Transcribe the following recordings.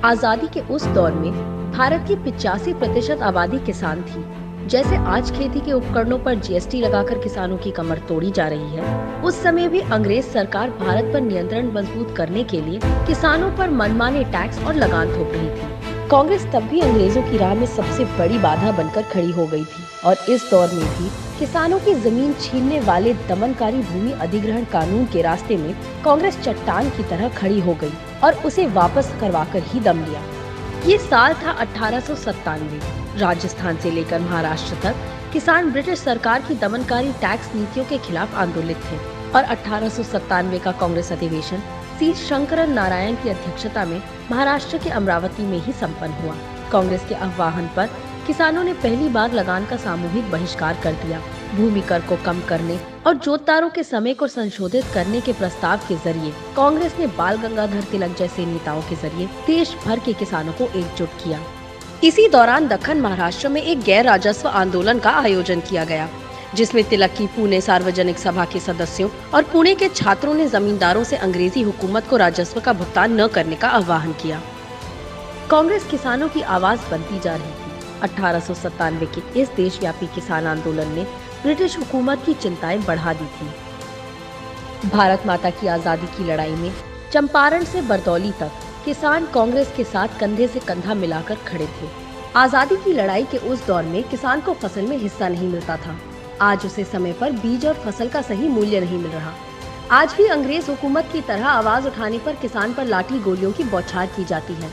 आजादी के उस दौर में भारत की 85% आबादी किसान थी। जैसे आज खेती के उपकरणों पर जीएसटी लगाकर किसानों की कमर तोड़ी जा रही है, उस समय भी अंग्रेज सरकार भारत पर नियंत्रण मजबूत करने के लिए किसानों पर मनमाने टैक्स और लगान थोप रही थी। कांग्रेस तब भी अंग्रेजों की राह में सबसे बड़ी बाधा बनकर खड़ी हो गई थी और इस दौर में भी किसानों की जमीन छीनने वाले दमनकारी भूमि अधिग्रहण कानून के रास्ते में कांग्रेस चट्टान की तरह खड़ी हो गई और उसे वापस करवाकर ही दम लिया। ये साल था 1897। राजस्थान से लेकर महाराष्ट्र तक किसान ब्रिटिश सरकार की दमनकारी टैक्स नीतियों के खिलाफ आंदोलित थे और 1897 का कांग्रेस अधिवेशन सी शंकरन नारायण की अध्यक्षता में महाराष्ट्र के अमरावती में ही संपन्न हुआ। कांग्रेस के आह्वान पर किसानों ने पहली बार लगान का सामूहिक बहिष्कार कर दिया। भूमि कर को कम करने और जोतदारों के समय को संशोधित करने के प्रस्ताव के जरिए कांग्रेस ने बाल गंगाधर तिलक जैसे नेताओं के जरिए देश भर के किसानों को एकजुट किया। इसी दौरान दक्कन महाराष्ट्र में एक गैर राजस्व आंदोलन का आयोजन किया गया, जिसमें तिलक की पुणे सार्वजनिक सभा के सदस्यों और पुणे के छात्रों ने जमींदारों से अंग्रेजी हुकूमत को राजस्व का भुगतान न करने का आह्वान किया। कांग्रेस किसानों की आवाज बनती जा रही थी। 1897 के इस देशव्यापी किसान आंदोलन ने ब्रिटिश हुकूमत की चिंताएं बढ़ा दी थी। भारत माता की आजादी की लड़ाई में चंपारण से बरदौली तक किसान कांग्रेस के साथ कंधे से कंधा मिलाकर खड़े थे। आजादी की लड़ाई के उस दौर में किसान को फसल में हिस्सा नहीं मिलता था। आज उसे समय पर बीज और फसल का सही मूल्य नहीं मिल रहा। आज भी अंग्रेज हुकूमत की तरह आवाज उठाने पर किसान पर लाठी गोलियों की बौछार की जाती है।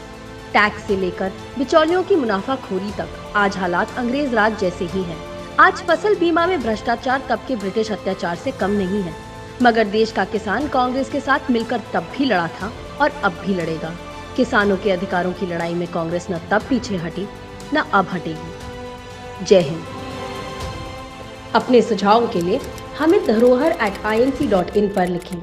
टैक्स से लेकर बिचौलियों की मुनाफाखोरी तक आज हालात अंग्रेज राज जैसे ही हैं। आज फसल बीमा में भ्रष्टाचार तब के ब्रिटिश अत्याचार से कम नहीं है, मगर देश का किसान कांग्रेस के साथ मिलकर तब भी लड़ा था और अब भी लड़ेगा। किसानों के अधिकारों की लड़ाई में कांग्रेस न तब पीछे हटी, न अब हटेगी। जय हिंद। अपने सुझावों के लिए हमें धरोहर@inc.in पर लिखें।